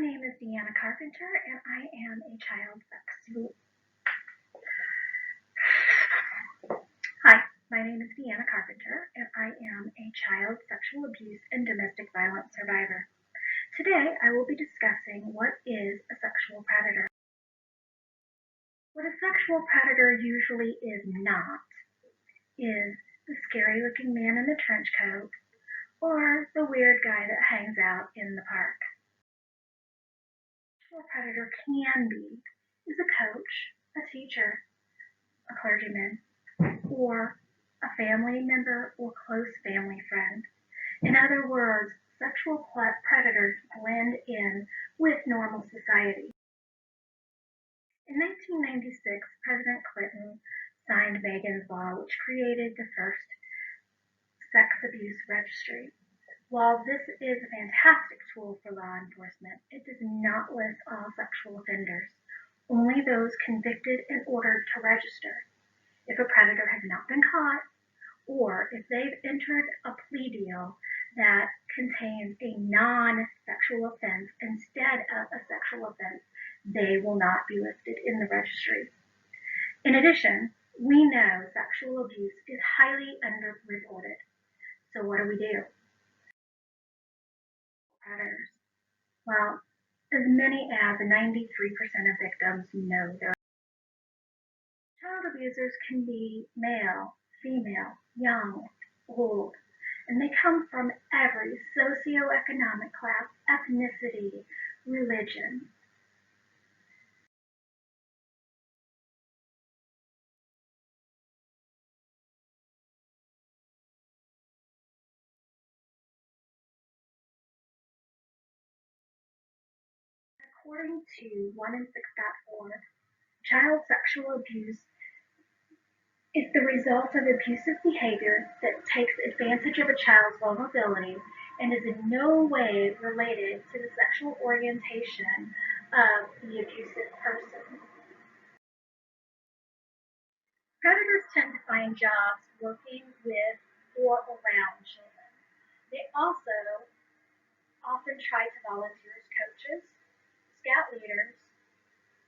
name is Deanna Carpenter, and I am a child sexual. Hi, my name is Deanna Carpenter, and I am a child sexual abuse and domestic violence survivor. Today, I will be discussing what is a sexual predator. What a sexual predator usually is not is the scary-looking man in the trench coat or the weird guy that hangs out in the park. A predator can be is a coach, a teacher, a clergyman, or a family member or close family friend. In other words, sexual predators blend in with normal society. In 1996, President Clinton signed Megan's Law, which created the first sex abuse registry. While this is a fantastic tool for law enforcement, it does not list all sexual offenders, only those convicted and ordered to register. If a predator has not been caught, or if they've entered a plea deal that contains a non-sexual offense instead of a sexual offense, they will not be listed in the registry. In addition, we know sexual abuse is highly underreported. So what do? Predators. Well, as many as 93% of victims know their child abusers can be male, female, young, old, and they come from every socioeconomic class, ethnicity, religion. According to 1in6.org, child sexual abuse is the result of abusive behavior that takes advantage of a child's vulnerability and is in no way related to the sexual orientation of the abusive person. Predators tend to find jobs working with or around children. They also often try to volunteer as coaches, scout leaders,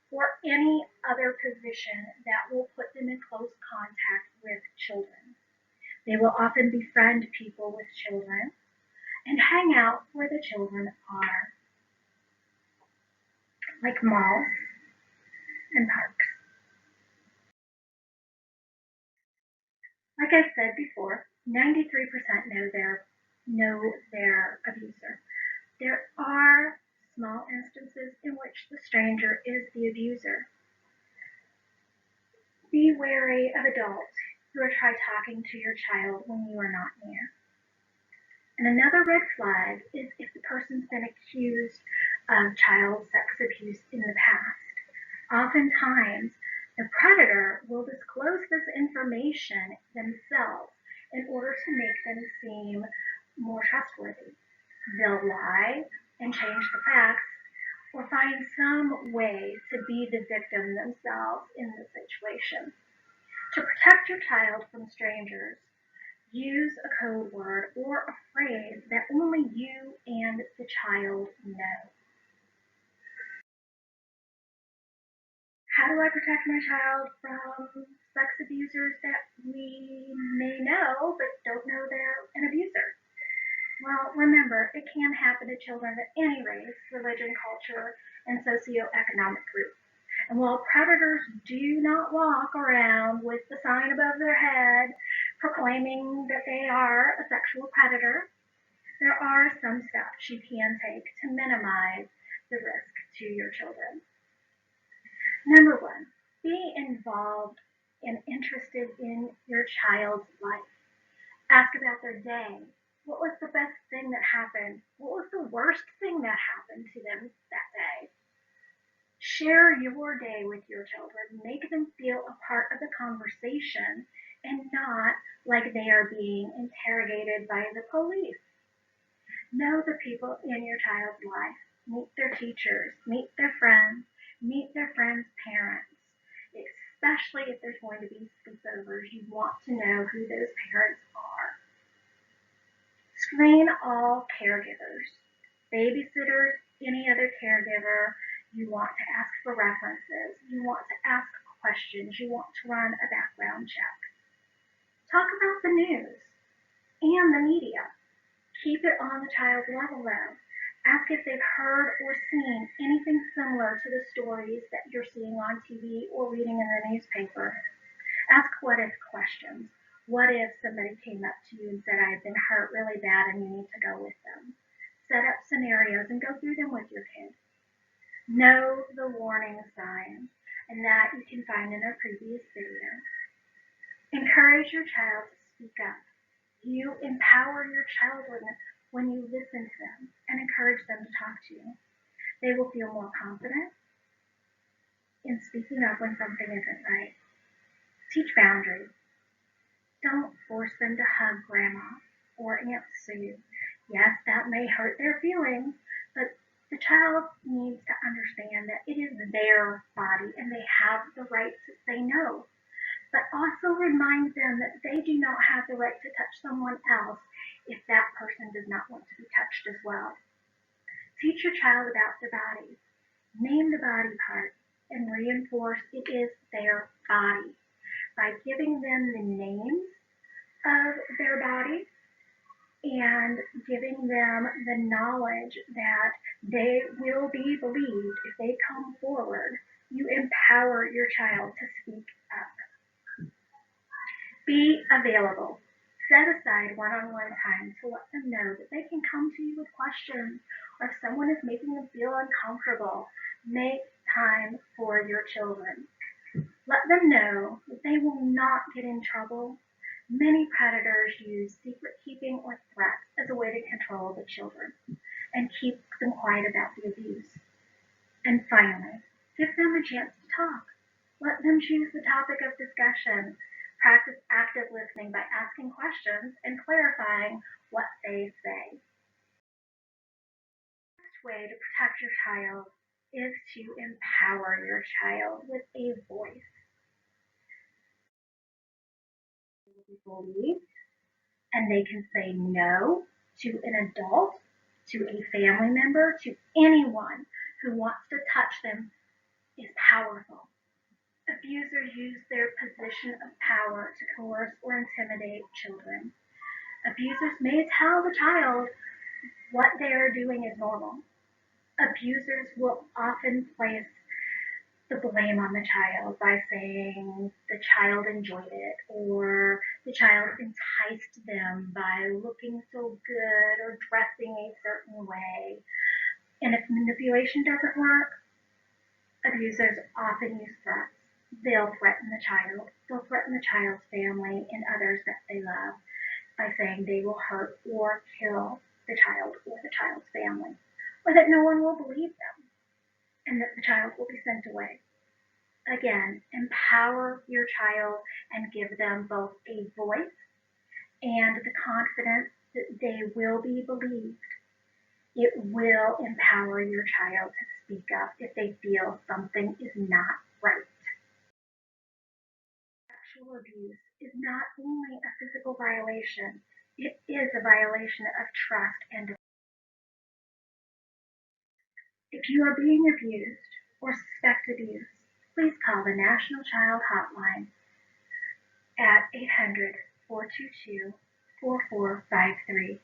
or any other position that will put them in close contact with children. They will often befriend people with children and hang out where the children are, like malls and parks. Like I said before, 93% know their abuser. There are small instances in which the stranger is the abuser. Be wary of adults who are try talking to your child when you are not near. And another red flag is if the person's been accused of child sex abuse in the past. Oftentimes, the predator will disclose this information themselves in order to make them seem more trustworthy. They'll lie and change the facts or find some way to be the victim themselves in the situation. To protect your child from strangers, use a code word or a phrase that only you and the child know. How do I protect my child from sex abusers that we may know but don't know they're an abuser? Well, remember, it can happen to children of any race, religion, culture, and socioeconomic group. And while predators do not walk around with the sign above their head proclaiming that they are a sexual predator, there are some steps you can take to minimize the risk to your children. Number one, be involved and interested in your child's life. Ask about their day. What was the best thing that happened? What was the worst thing that happened to them that day? Share your day with your children. Make them feel a part of the conversation and not like they are being interrogated by the police. Know the people in your child's life. Meet their teachers. Meet their friends. Meet their friends' parents. Especially if there's going to be sleepovers, you want to know who those parents are. Screen all caregivers, babysitters, any other caregiver, you want to ask for references, you want to ask questions, you want to run a background check. Talk about the news and the media. Keep it on the child's level though. Ask if they've heard or seen anything similar to the stories that you're seeing on TV or reading in the newspaper. Ask what if questions. What if somebody came up to you and said, I've been hurt really bad and you need to go with them? Set up scenarios and go through them with your kid. Know the warning signs, and that you can find in a previous video. Encourage your child to speak up. You empower your children when you listen to them and encourage them to talk to you. They will feel more confident in speaking up when something isn't right. Teach boundaries. Don't force them to hug Grandma or Aunt Sue. Yes, that may hurt their feelings, but the child needs to understand that it is their body and they have the right to say no. But also remind them that they do not have the right to touch someone else if that person does not want to be touched as well. Teach your child about their body. Name the body part and reinforce it is their body. By giving them the names of their body and giving them the knowledge that they will be believed if they come forward, you empower your child to speak up. Be available. Set aside one-on-one time to let them know that they can come to you with questions, or if someone is making them feel uncomfortable, make time for your children. Let them know that they will not get in trouble. Many predators use secret keeping or threats as a way to control the children and keep them quiet about the abuse. And finally, give them a chance to talk. Let them choose the topic of discussion. Practice active listening by asking questions and clarifying what they say. The best way to protect your child is to empower your child with a voice. They will be believed, and they can say no to an adult, to a family member, to anyone who wants to touch them is powerful. Abusers use their position of power to coerce or intimidate children. Abusers may tell the child what they are doing is normal. Abusers will often place the blame on the child by saying the child enjoyed it or the child enticed them by looking so good or dressing a certain way. And if manipulation doesn't work, abusers often use threats. They'll threaten the child. They'll threaten the child's family and others that they love by saying they will hurt or kill the child or the child's family, or that no one will believe them and that the child will be sent away. Again, empower your child and give them both a voice and the confidence that they will be believed. It will empower your child to speak up if they feel something is not right. Sexual abuse is not only a physical violation, it is a violation of trust and if you are being abused or suspect abuse, please call the National Child Hotline at 800-422-4453.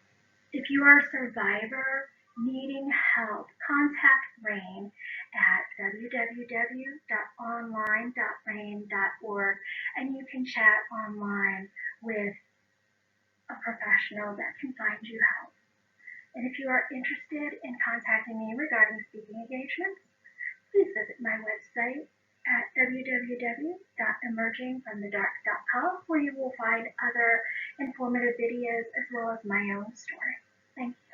If you are a survivor needing help, contact RAINN at www.online.rainn.org and you can chat online with a professional that can find you help. And if you are interested in contacting me regarding speaking engagements, please visit my website at www.emergingfromthedark.com where you will find other informative videos as well as my own story. Thank you.